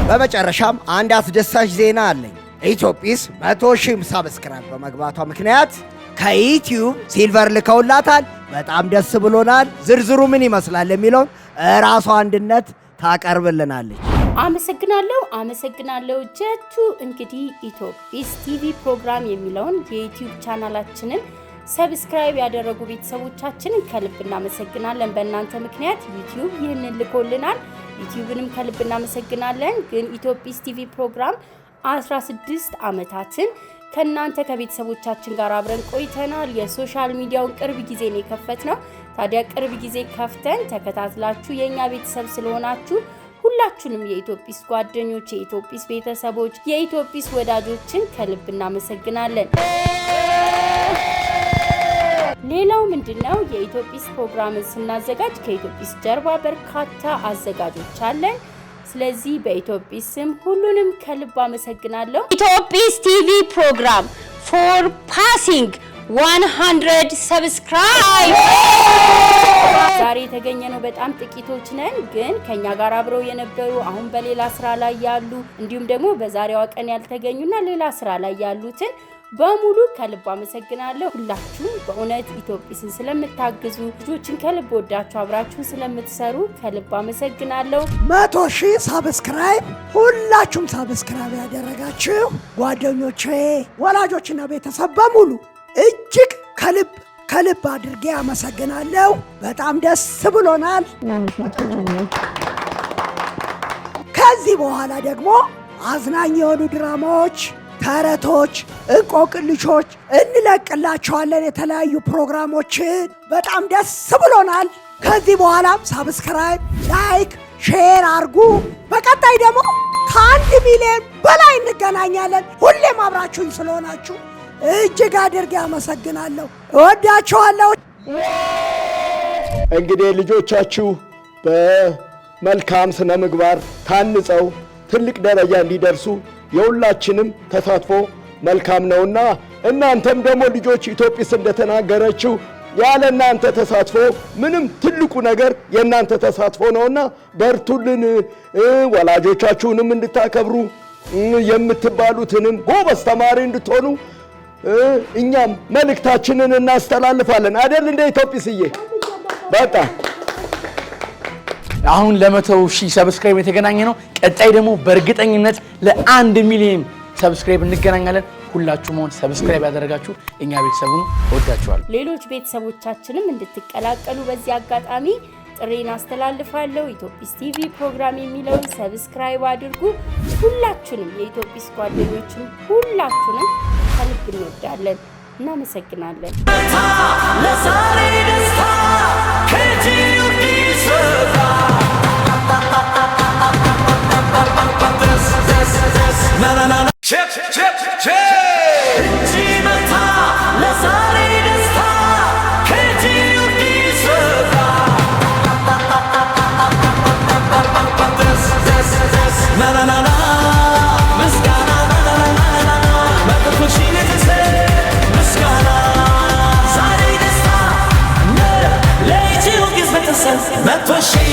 በመጨረሻም አንድ አስደሳች ዜና አለኝ። ኢትዮጲስ 100,000 ሰብስክራይብ በመግባቷ ምክንያት ከዩቲዩብ ሲልቨር ልከውላታል። በጣም ደስ ብሎናል። ዝርዝሩ ምን ይመስላል የሚለውን ራሷ አንድነት ታቀርብልናለች። አመሰግናለሁ ጀቱ። እንግዲህ ኢትዮጲስ ቲቪ ፕሮግራም የሚለውን የዩቲዩብ ቻናላችንን ሰብስክራይብ ያደረጉ ቤተሰቦቻችንን ከልብ እናመሰግናለን። በእናንተ ምክንያት ዩቲዩብ ይህንን ልኮልናል። ዩቲዩብንም ከልብ እናመሰግናለን። ግን ኢትዮጲስ ቲቪ ፕሮግራም 16 ዓመታትን ከናንተ ከቤተሰቦቻችን ጋር አብረን ቆይተናል። የሶሻል ሚዲያውን ቅርብ ጊዜ ነው የከፈትነው። ታዲያ ቅርብ ጊዜ ከፍተን ተከታትላችሁ የኛ ቤተሰብ ስለሆናችሁ ሁላችሁንም የኢትዮጲስ ጓደኞች፣ የኢትዮጲስ ቤተሰቦች፣ የኢትዮጲስ ወዳጆችን ከልብ እናመሰግናለን። ሌላው ምንድነው የኢትዮጲስ ፕሮግራምን ስናዘጋጅ ከኢትዮጲስ ጀርባ በርካታ አዘጋጆች አለን። ስለዚህ በኢትዮጲስ ስም ሁሉንም ከልብ አመሰግናለሁ። ኢትዮጲስ ቲቪ ፕሮግራም for passing 100 ሰብስክራይብ ዛሬ የተገኘነው በጣም ጥቂቶች ነን። ግን ከኛ ጋር አብረው የነበሩ አሁን በሌላ ስራ ላይ ያሉ እንዲሁም ደግሞ በዛሬዋ ቀን ያልተገኙና ሌላ ስራ ላይ ያሉትን በሙሉ ከልብ አመሰግናለሁ። ሁላችሁም በእውነት ኢትዮጲስን ስለምታግዙ ልጆችን ከልብ ወዳችሁ አብራችሁ ስለምትሰሩ ከልብ አመሰግናለሁ። 100,000 ሰብስክራይብ ሁላችሁም ሰብስክራይብ ያደረጋችሁ ጓደኞቼ፣ ወላጆችና ቤተሰብ በሙሉ እጅግ ከልብ አድርጌ አመሰግናለሁ። በጣም ደስ ብሎናል። ከዚህ በኋላ ደግሞ አዝናኝ የሆኑ ድራማዎች፣ ተረቶች፣ እንቆቅልሾች እንለቅላችኋለን። የተለያዩ ፕሮግራሞችን በጣም ደስ ብሎናል። ከዚህ በኋላም ሰብስክራይብ፣ ላይክ፣ ሼር አርጉ። በቀጣይ ደግሞ ከ1 ሚሊዮን በላይ እንገናኛለን። ሁሌም አብራችሁኝ ስለሆናችሁ እጅግ አድርጌ አመሰግናለሁ። እወዳችኋለሁ። እንግዲህ ልጆቻችሁ በመልካም ስነ ምግባር ታንጸው ትልቅ ደረጃ እንዲደርሱ የሁላችንም ተሳትፎ መልካም ነውና እናንተም ደግሞ ልጆች ኢትዮጲስ እንደተናገረችው ያለ እናንተ ተሳትፎ ምንም ትልቁ ነገር የእናንተ ተሳትፎ ነውና በርቱልን። ወላጆቻችሁንም እንድታከብሩ የምትባሉትንም ጎበዝ ተማሪ እንድትሆኑ እኛም መልእክታችንን እናስተላልፋለን። አይደል እንደ ኢትዮጲስዬ? በጣም አሁን ለ100,000 ሰብስክራይብ የተገናኘ ነው። ቀጣይ ደግሞ በእርግጠኝነት ለ1 ሚሊዮን ሰብስክራይብ እንገናኛለን። ሁላችሁም አሁን ሰብስክራይብ ያደረጋችሁ እኛ ቤተሰቡን ወዳችኋል። ሌሎች ቤተሰቦቻችንም እንድትቀላቀሉ በዚህ አጋጣሚ ጥሬን አስተላልፋለሁ። ኢትዮጲስ ቲቪ ፕሮግራም የሚለውን ሰብስክራይብ አድርጉ። ሁላችሁንም የኢትዮጲስ ጓደኞችን ሁላችሁንም ከልብ እንወዳለን። እናመሰግናለን። ለዛሬ ደስታ ከኢትዮጲስ Metoshi,